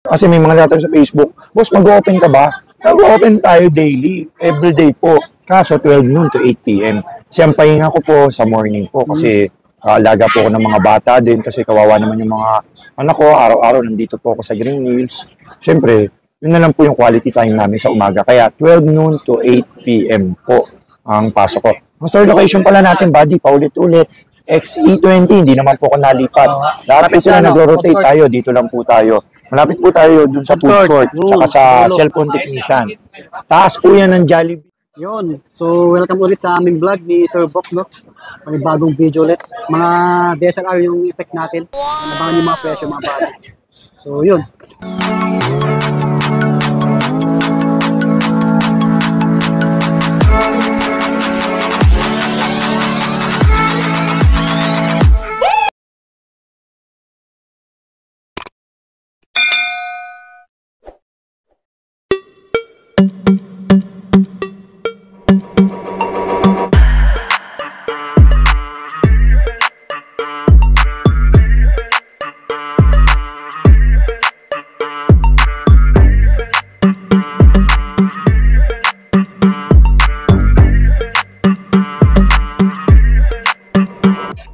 Kasi may mga natin sa Facebook, boss, mag-open ka ba? Mag-open tayo daily, everyday po. Kaso 12 noon to 8 p.m. Siyang pahinga ko po sa morning po kasi alaga po ako ng mga bata din kasi kawawa naman yung mga anak ko. Araw-araw nandito po ako sa Green Hills. Siyempre, yun na lang po yung quality time namin sa umaga. Kaya 12 noon to 8 p.m. po ang pasok ko. Ang store location pala natin, buddy, paulit-ulit. XE20, hindi naman po ako nalipat. Lahat po sila nagro-rotate tayo, dito lang po tayo. Malapit po tayo dun sa food court, tsaka sa cellphone technician. Taas po yan ng Jollibee. Yun. So, welcome ulit sa aming vlog ni Sir Box, no? May bagong video ulit. Mga DSLR yung effects natin. Nabangan yung mga presyo, mga bago. So, yun.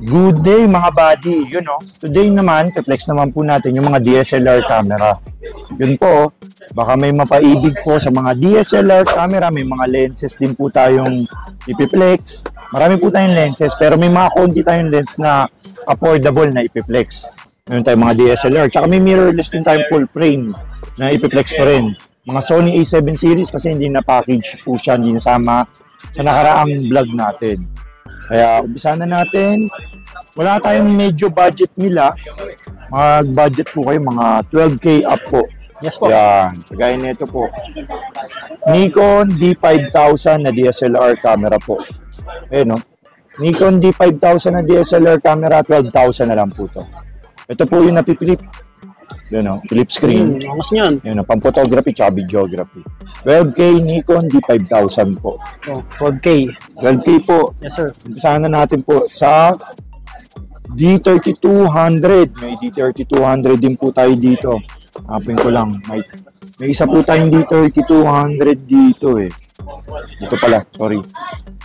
Good day mga buddy, yun o. Today naman, flex naman po natin yung mga DSLR camera. Yun po, baka may mapaibig po sa mga DSLR camera, may mga lenses din po tayong ipiplex. Marami po tayong lenses, pero may mga konti tayong lens na affordable na ipiplex. Meron tayong mga DSLR, tsaka may mirrorless din tayong full frame na ipiplex ko rin. Mga Sony A7 series kasi hindi na package po siya, hindi nasama sa nakaraang vlog natin. Kaya umpisa na natin. Wala tayong medyo budget nila. Mag-budget po kayo, mga 12K up po. Yes po. Yan. Kagaya nito po. Nikon D5000 na DSLR camera po. Ayan, no? Nikon D5000 na DSLR camera, 12,000 na lang po to. Ito po yung napipilip. Yan, no? Flip screen. Angas niyan. Yan, no? Pang-photography tsaka videography. 12K Nikon D5000 po. Oh, 12K. 12K po. Yes, sir. Umpisahan na natin po sa D3200. May D3200 din po tayo dito. Hapin ko lang. May isa po tayong D3200 dito eh. Dito pala, sorry.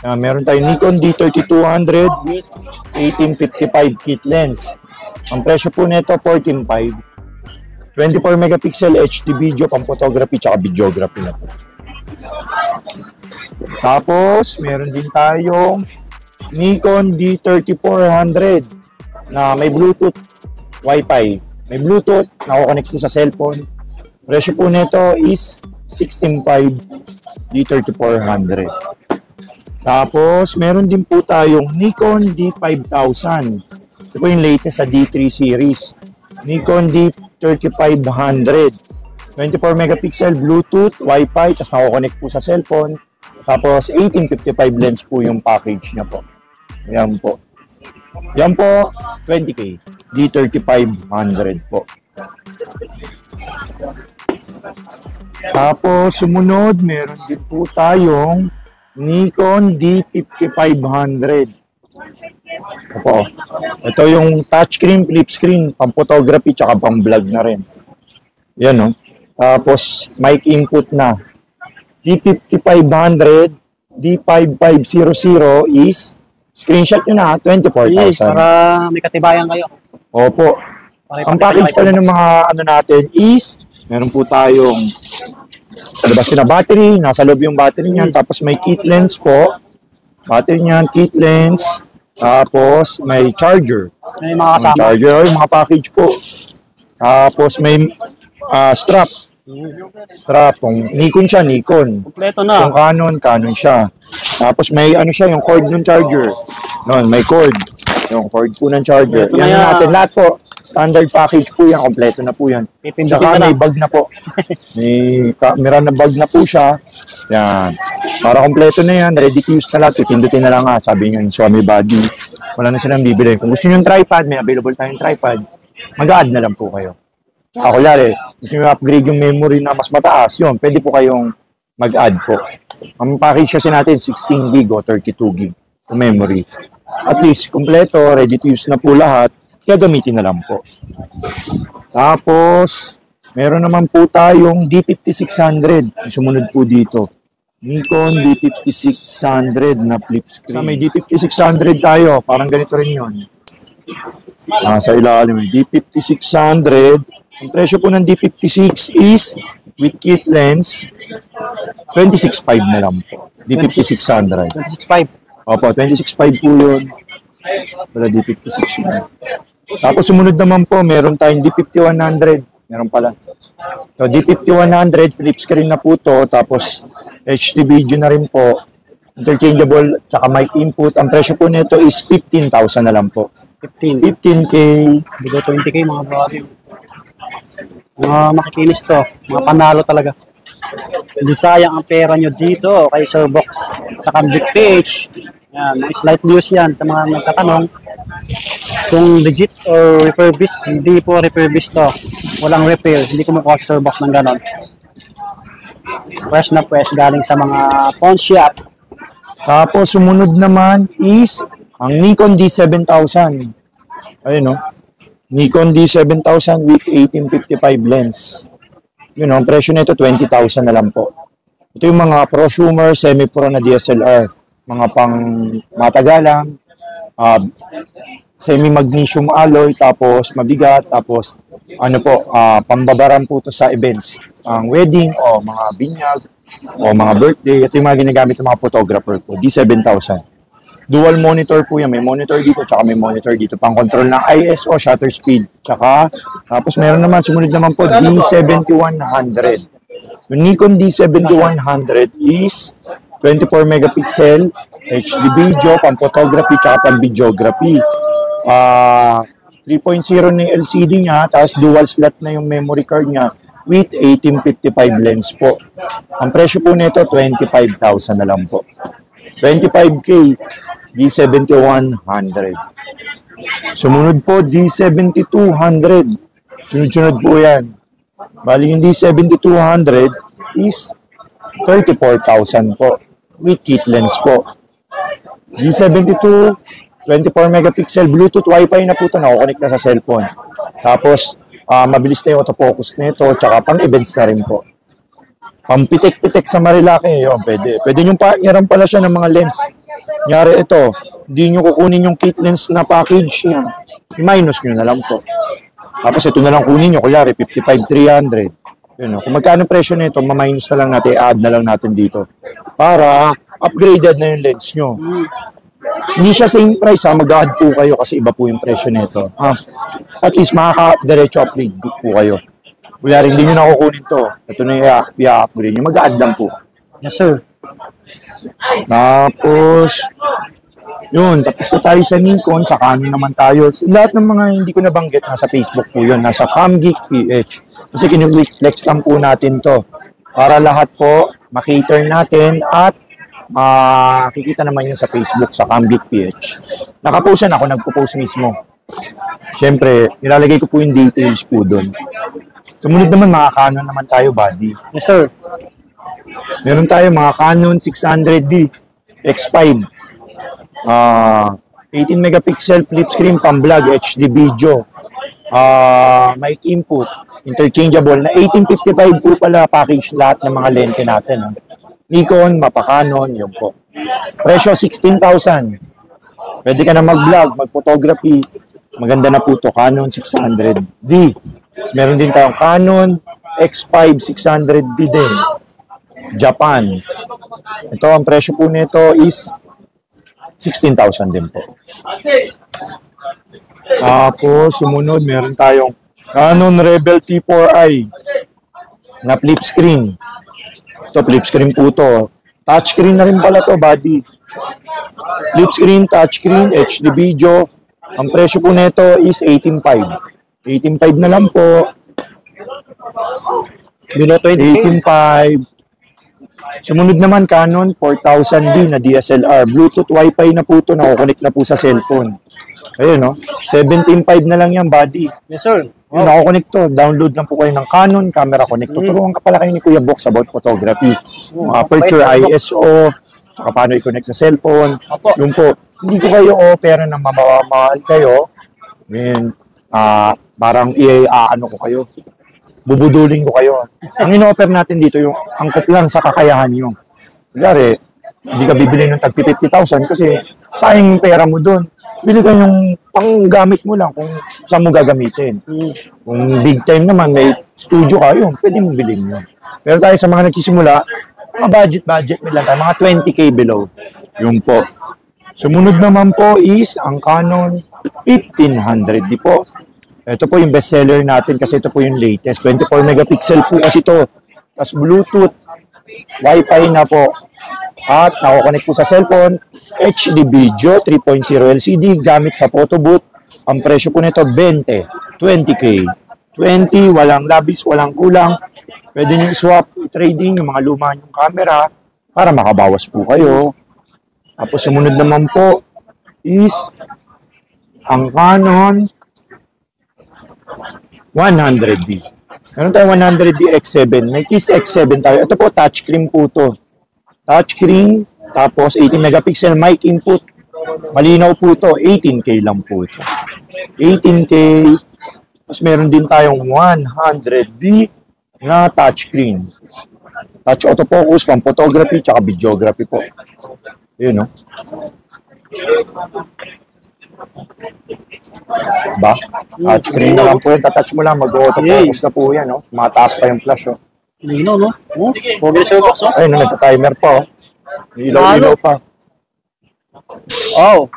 Meron tayong Nikon D3200 with 1855 kit lens. Ang presyo po nito, 14.5. 24 megapixel HD video, pang photography tsaka videography na po. Tapos, meron din tayong Nikon D3400 na may Bluetooth, Wi-Fi. May Bluetooth, nako-connect po sa cellphone. Presyo po nito is 16.5 D3400. Tapos, meron din po tayong Nikon D5000. Ito po yung latest sa D3 series. Nikon D3500. 24 megapixel, Bluetooth, Wi-Fi, tapos nako-connect po sa cellphone. Tapos, 1855 lens po yung package niya po. Yan po. Yan po, 20K. D3500 po. Tapos, sumunod, meron din po tayong Nikon D5500. Opo. Ito yung touchscreen, flip screen, pang photography, tsaka pang vlog na rin. Yan, no? Tapos, mic input na. D5500, D5500 is, screenshot nyo na, 24,000. Yes, para may katibayan kayo. Opo. Ang package pala ng mga ano natin is, meron po tayong labas na battery, nasa loob yung battery niyan, tapos may kit lens po. Battery niyan, kit lens, tapos may charger. May mga kasama. May charger, yung mga package po. Tapos may strap. Strap, kung Nikon siya, Nikon. Kompleto na. Kung Canon siya. Tapos may ano siya, yung cord ng charger. Noon, may cord. Yung cord po ng charger. Kompleto Yan na yan. natin lahat po. Standard package po yan, kompleto na po yan. Tsaka may bag na po. May camera na bag na po siya. Yan. Para kompleto na yan, ready to use na lahat. Pindutin na lang nga, sabi nga yung Xiaomi body. Wala na silang bibili. Kung gusto nyo yung tripod, may available tayong tripod. Mag-add na lang po kayo. Ako lari, gusto nyo upgrade yung memory na mas mataas, yun, pwede po kayong mag-add po. Ang package kasi natin, 16 gig o 32 gig memory. At least, kompleto, ready to use na po lahat. Kaya gamitin na lang po. Tapos, Meron naman po tayong D5600. Sumunod po dito. Nikon D5600 na flip screen. Sa may D5600 tayo, parang ganito rin yun. Sa ilalim, D5600. Ang presyo po ng D56 is with kit lens, 26.5 na lang po. D5600. 26.5. Opo, 26.5 po yun. Para D56 na. Tapos sumunod naman po, meron tayong D5100. Meron pala. So, D5100, flip screen na po to. Tapos, HD video na rin po. Interchangeable, tsaka mic input. Ang presyo po nito is 15,000 na lang po. 15K. Below 20K mga buddy. Mga makikinis to. Mga panalo talaga. Hindi sayang ang pera nyo dito kay Sir Box. Sa Cambic page. Yan, mga slight news yan sa mga nagtatanong kung legit or refurbished. Hindi po refurbished to. Walang repair. Hindi ko makuha sa Sir Box ng ganon. Fresh na fresh galing sa mga pawn shop. Tapos, sumunod naman is ang Nikon D7000. Ayun, no? Nikon D7000 with 1855 lens. Yun, ang presyo nito 20,000 na lang po. Ito yung mga prosumer, semi-pro na DSLR. Mga pang matagalang, semi-magnesium alloy, tapos mabigat, tapos ano po, pambabaran po to sa events. Ang wedding o mga binyag o mga birthday. Ito yung mga ginagamit ng mga photographer po. D7000. Dual monitor po yan. May monitor dito, tsaka may monitor dito. Pang control ng ISO, shutter speed. Tsaka, tapos meron naman, sumunod naman po, D7100. Yung Nikon D7100 is 24 megapixel, HD video, pang photography, tsaka pang videography. 3.0 na yung LCD niya, tapos dual slot na yung memory card niya with 1855 lens po. Ang presyo po nito, 25,000 na lang po. 25K, D7100. Sumunod po, D7200. Sunod-sunod po yan. Bali yung D7200 is 34,000 po with kit lens po. D72, 24 megapixel, Bluetooth, Wi-Fi na po ito, nakukonect na sa cellphone. Tapos, mabilis na yung autofocus nito, tsaka pang-events na rin po. Pampitik-pitik sa Marilake, yun, pwede. Pwede nyo partneran pala siya ng mga lens. Nyari ito, hindi nyo kukunin yung kit lens na package niya. I-minus nyo na lang po. Tapos ito na lang kunin nyo, kulyari, 55,300. Yun, kung magkano presyo nito, ma-minus na lang natin, add na lang natin dito. Para upgraded na yung lens nyo. Hindi siya same price, mag-add po kayo kasi iba po yung presyo nito. At least makaka-diretso upgrade po kayo. Kunyari, hindi nyo nakukunin to. Ito na yung i-upgrade nyo. Mag-add lang po. Yes, sir. Tapos, yun. Tapos na tayo sa Nikon. Sa Canon naman tayo. Lahat ng mga hindi ko nabanggit, nasa Facebook po yun. Nasa Camgeek PH. Kasi kinuflex lang po natin to. Para lahat po makiter natin at makikita naman yun sa Facebook, sa Camgeek PH. Nakapost yan ako. Nagpo-post mismo. Siyempre, nilalagay ko po yung details po doon. Sumunod naman, mga Canon naman tayo, buddy. Yes, sir. Meron tayo mga Canon 600D X5. 18 megapixel flip screen, pang-vlog, HD video. Mic input, interchangeable. Na 1855 po pala package lahat ng mga lente natin. Nikon, mapa-Canon, yun po. Presyo 16,000. Pwede ka na mag-vlog, mag-photography. Maganda na po to, Canon 600D. Meron din tayong Canon X5 600D din. Japan. Ito, ang presyo po nito is 16,000 din po. Tapos, sumunod, meron tayong Canon Rebel T4i na flip screen. Ito, flip screen po to. Touchscreen na rin pala to, buddy. Flip screen, touchscreen, HD video. Ang presyo po nito is 18,500. 18,500 na lang po. Below 20K. 18,500. Sumunod naman, Canon 4000D na DSLR. Bluetooth, Wi-Fi na po ito. Nakukonect na po sa cellphone. Ayun, no? 17,500 na lang yan, buddy. Yes, sir. Yun, nakukonect to. Download lang po kayo ng Canon Camera Connect. Tuturuan ka pala kayo ni Kuya Box about photography. Aperture, ISO, saka paano i-connect sa cellphone. Yun po. Hindi ko kayo offer na mamahal kayo. Parang ano ko kayo. bubudulin ko kayo. Ang in-offer natin dito, yung angkop lang sa kakayahan nyo. Kunyari, hindi ka bibili ng tag 50,000 kasi sayang yung pera mo doon. Bili ka yung panggamit mo lang kung saan mo gagamitin. Kung big time naman, may studio ka, yun, pwede mo bilhin yun. Pero tayo sa mga nagsisimula, mga budget lang tayo, mga 20K below. Yun po. Sumunod naman po is ang Canon 1500D po. Ito po yung bestseller natin kasi ito po yung latest. 24 megapixel po kasi ito. Tapos Bluetooth, Wi-Fi na po. At nako-connect po sa cellphone, HD video, 3.0 LCD, gamit sa photo booth. Ang presyo po nito, 20K. 20, walang labis, walang kulang. Pwede nyo swap, trading yung mga luma yung camera para makabawas po kayo. Tapos sumunod naman po is ang Canon 100D. Meron tayo 100D X7. May Kiss X7 tayo. Ito po, touchscreen po to. Touchscreen, tapos 18 megapixel mic input. Malinaw po to, 18K lang po ito. 18K. Tapos meron din tayong 100D na touchscreen. Touch autofocus, pang photography, tsaka videography po. Yun, no? Ba? Touchscreen na lang po yun. Tatouch mo lang, mag-autofocus na po yan, no? Mataas pa yung flash, oh. Lino, no? Oh, okay, Sir Box, oh. Ayun, nagka-timer pa, oh. Ilaw-ilaw pa. Oh.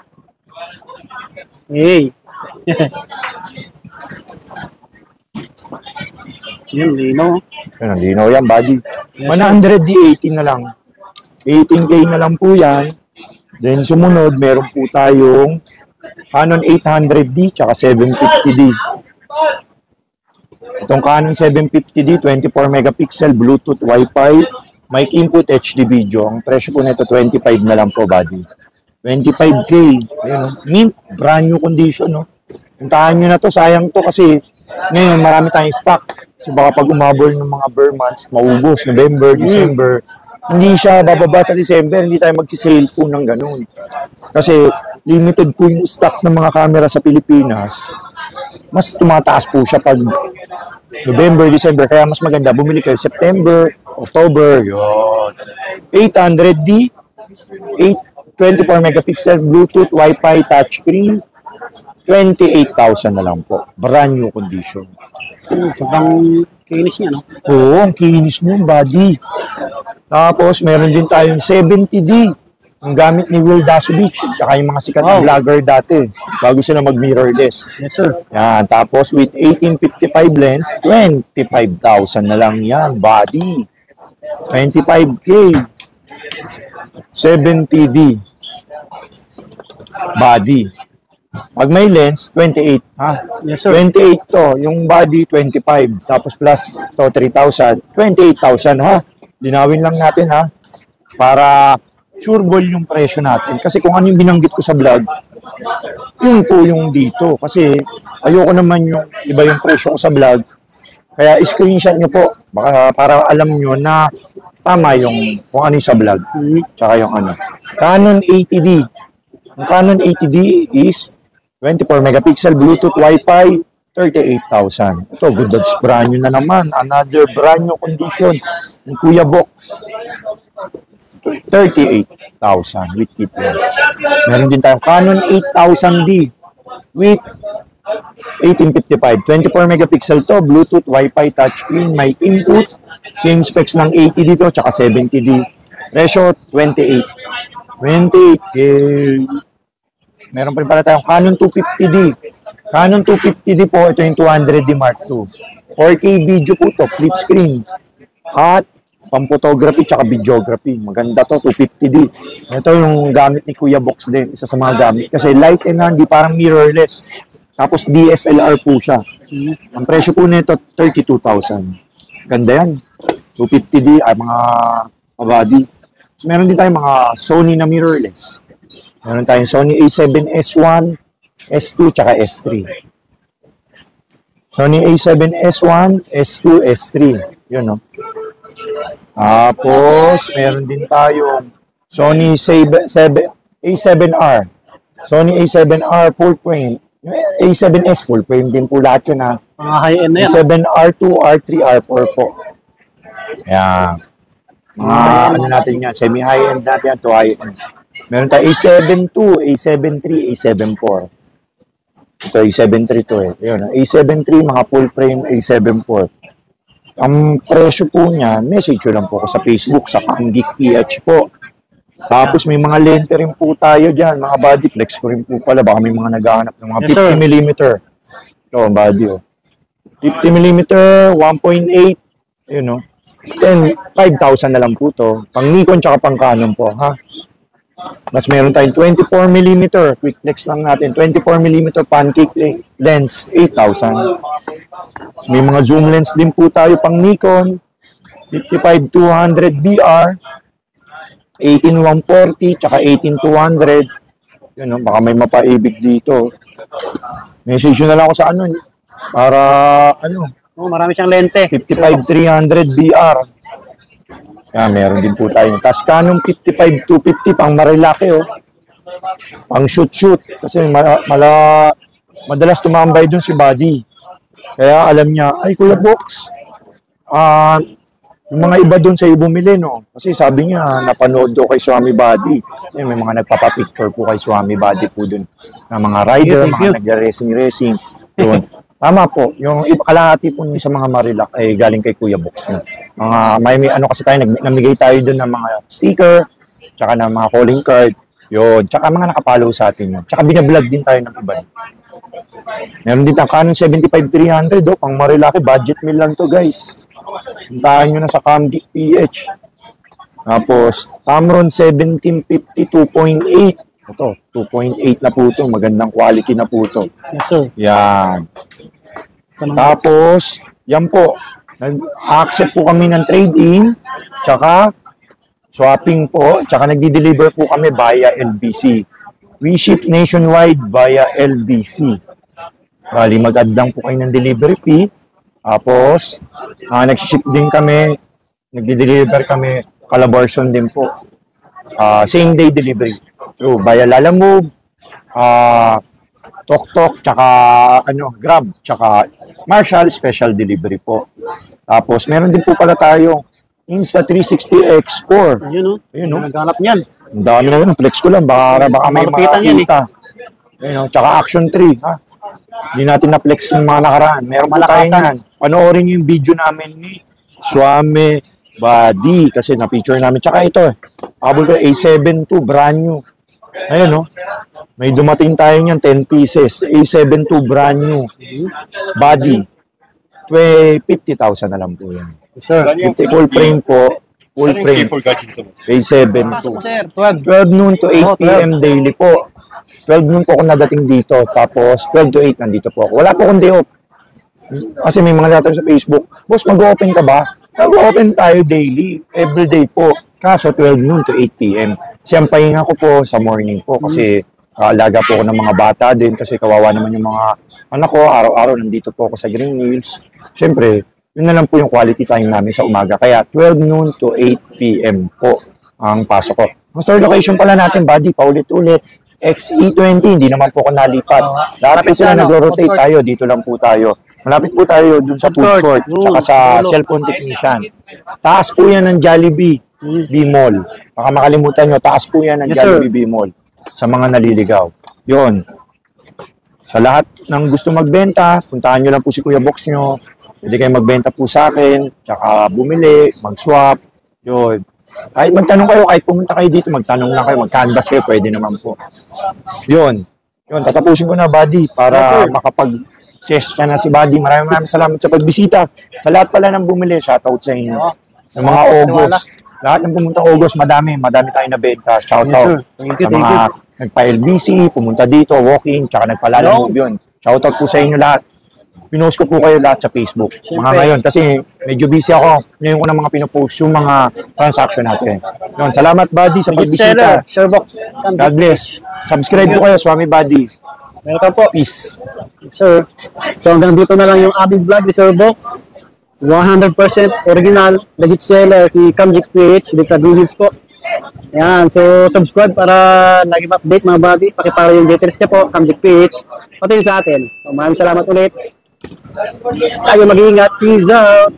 Hey. Yun, lino. Ayun, linaw yan, buddy. 100D, 18 na lang. 18K na lang po yan. Then sumunod, meron po tayong Canon 800D tsaka 750D. Itong Canon 750D, 24 megapixel, Bluetooth, Wi-Fi, mic input, HD video. Ang presyo po nito, 25 na lang po, buddy. 25K. Ayun, mint, brand new condition, no? Puntahan nyo na to, sayang to kasi ngayon marami tayong stock. Kasi baka pag umabol ng mga bare months, maubos, November, December, hindi siya bababa sa December, hindi tayo magsisale po ng ganun. Kasi limited po yung stocks ng mga camera sa Pilipinas. Mas tumataas po siya pag November, December. Kaya mas maganda, bumili kayo September, October, yun. 800D, 24 megapixel, Bluetooth, Wi-Fi, touchscreen, 28,000 na lang po. Brand new condition. Sobrang kinis niya, no? Oo, ang kinis niyo, buddy. Tapos, meron din tayong 70D. Ang gamit ni Will Dasovich, tsaka yung mga sikat na vlogger dati, bago sila mag-mirrorless. Yes, sir. Yan, tapos with 1855 lens, 25,000 na lang yan, body. 25K. 70D. Body. Pag may lens, 28. Ha? Yes, sir. 28 to. Yung body, 25. Tapos plus to 3,000. 28,000, ha? Linawin lang natin, ha? Para sure ball yung presyo natin. Kasi kung ano yung binanggit ko sa vlog, yun po yung dito. Kasi ayoko naman yung iba yung presyo ko sa vlog. Kaya screenshot nyo po. Baka para alam nyo na tama yung kung ano yung sa vlog. Tsaka yung ano. Canon 80D. Yung Canon 80D is 24 megapixel, Bluetooth, Wi-Fi, 38,000. Ito, good odds brand new na naman. Another brand new condition. Yung Kuya Box. 38,000 with kit lens. Meron din tayong Canon 8000D with 1855. 24 megapixel to, Bluetooth, Wi-Fi, touchscreen, mic input. Same specs ng 80D to, tsaka 70D. Presyo, 28. 28K. Meron pa rin pala tayong Canon 250D. Canon 250D po, ito yung 200D Mark II. 4K video po to, flip screen. At pang-photography tsaka videography. Maganda to, 250D. Ito yung gamit ni Kuya Box din, isa sa mga gamit. Kasi light and handy, parang mirrorless. Tapos DSLR po siya. Ang presyo po nito, 32,000. Ganda yan. 250D, ay mga body. So, meron din tayong mga Sony na mirrorless. Meron tayong Sony A7S1, S2, tsaka S3. Sony A7S1, S2, S3. Yun, no? Tapos, meron din tayong Sony A7R. Sony A7R full frame. A7S full frame din po lahat yun, ha? Mga high-end na yan. A7R2, R3, R4 po. Ayan. Mga ano natin yan, semi-high-end natin yan to high-end. Meron tayo A7 II, A7 III, A7 IV. Ito, A7 III to eh. Ayun, A7 III, mga full frame A7 IV. Ang presyo po niya, message nyo lang po ako sa Facebook, sa Camgeek PH po. Tapos may mga lente rin po tayo dyan, mga body flex ko rin po pala. Baka may mga naghahanap ng mga 50mm. Ito, body oh. 50mm, 1.8, ayun no. 5,000 na lang po to. Pang Nikon tsaka pang Canon po, ha? Mas meron tayong 24mm, quick flex lang natin. 24mm pancake lens, 8,000. May mga zoom lens din po tayo pang Nikon, 55-200 BR, 18-140, tsaka 18-200. Yun, no? Baka may mapaibig dito. Message nyo na lang ako sa ano, para ano, Oh, marami siyang lente. 55-300 BR. Yan, meron din po tayo. Tapos Canon 55-250 pang marilaki, oh. Pang shoot. Kasi madalas tumambay dun si Buddy. Kaya alam niya, ay Kuya Box, yung mga iba dun sa bumili, no? Kasi sabi niya, napanood do kay Swami Buddy. Yan, may mga nagpapapicture po kay Swami Buddy po dun. Na mga rider, mga nag-racing. Yun. Tama po, yung kalahati po sa mga Marilac ay galing kay Kuya Box. May ano kasi tayo, namigay tayo doon ng mga sticker, tsaka ng mga calling card, yun, tsaka mga nakapalo sa atin yun. Tsaka binablog din tayo ng iba. Meron din tayong Canon 75-300, pang Marilac, budget meal lang to guys. Puntahan nyo na sa Camgeek PH. Tapos, Tamron 1750 2.8. Ito, 2.8 na po ito. Magandang quality na po ito. Yes, sir. Yan. Tapos, yan po. Nag-accept po kami ng trade-in, tsaka swapping po, tsaka nagdi-deliver po kami via LBC. We ship nationwide via LBC. Bali, mag-add lang po kayo ng delivery fee. Tapos, nag-ship din kami, nagdi-deliver kami, collaboration din po. Same-day delivery. So, via Lalamove, Tok, tsaka Grab, tsaka Marshall, special delivery po. Tapos, meron din po pala tayo Insta360 X4. Ayun, no? Ayun, no? Naghanap niyan. Ang dami na yun. Flex ko lang. Baka may makakita. Ayun, no? Tsaka Action 3. Ha? Hindi natin na-flex yung mga nakaraan. Meron po tayo yan. Panoorin nyo yung video namin ni Swami Buddy. Kasi na-feature namin. Tsaka ito, habol ko A7 II, brand new. Ayun, no? May dumating tayo niyan, 10 pieces. A7 II, brand new. Body. 50,000 na lang po yan. Sir, 50 full frame po. Full frame. A7 II. 12 noon to 8 p.m. daily po. 12 noon po ako nadating dito. Tapos 12 to 8 nandito po ako. Wala po akong day off. Kasi may mga natin sa Facebook, boss, mag-open ka ba? Mag-open tayo daily. Everyday po. Kaso 12 noon to 8 p.m. Siyang pahinga ko po sa morning po kasi alaga po ako ng mga bata din kasi kawawa naman yung mga anak ko. Araw-araw nandito po ako sa Green Hills. Siyempre, yun na lang po yung quality time namin sa umaga. Kaya 12 noon to 8 p.m. po ang pasok ko. Ang store location pala natin, Buddy, paulit-ulit. XE20, hindi naman po ako nalipat. Lahat po sila nagro-rotate tayo. Dito lang po tayo. Malapit po tayo dun sa food court, tsaka sa cellphone technician. Taas po yan ng Jollibee B-Mall. Baka makalimutan nyo, taas po yan ng Jollibee B-Mall sa mga naliligaw. Yun. Sa lahat ng gusto magbenta, puntahan nyo lang po si Kuya Box nyo. Pwede kayo magbenta po sa akin, tsaka bumili, mag-swap. Yun. Kahit magtanong kayo, kahit pumunta kayo dito, magtanong lang kayo, mag-canvas kayo, pwede naman po. Yun. Yun, tatapusin ko na, Buddy, para makapag-share ka na si Buddy. Maraming salamat sa pagbisita. Sa lahat pala ng bumili, shoutout sa inyo. Yung mga August. Lahat ng pumunta August, madami tayong nabenta. Shoutout. Sa mga nagpa-LBC, pumunta dito, walk-in, tsaka nagpalalamove yun. Shoutout po sa inyo lahat. Pinost ko po kayo lahat sa Facebook. Mga ngayon, kasi medyo busy ako. Ngayon ko na mga pinopost yung mga transaction natin. Yun, salamat, Buddy, sa pagbisita. Sherbox. God bless. Subscribe po kayo, Swami Buddy. Welcome po. Peace. Sir. So hanggang dito na lang yung aming vlog ni Sherbox. 100% original, legit seller, si Camgeek PH dito sa Green Hills po. Yan, so subscribe para lagi ma-update mga Buddy. Pakipara yung details niya po, Camgeek PH. Pati sa atin. So maraming salamat ulit. Tayo mag-ingat. Peace out.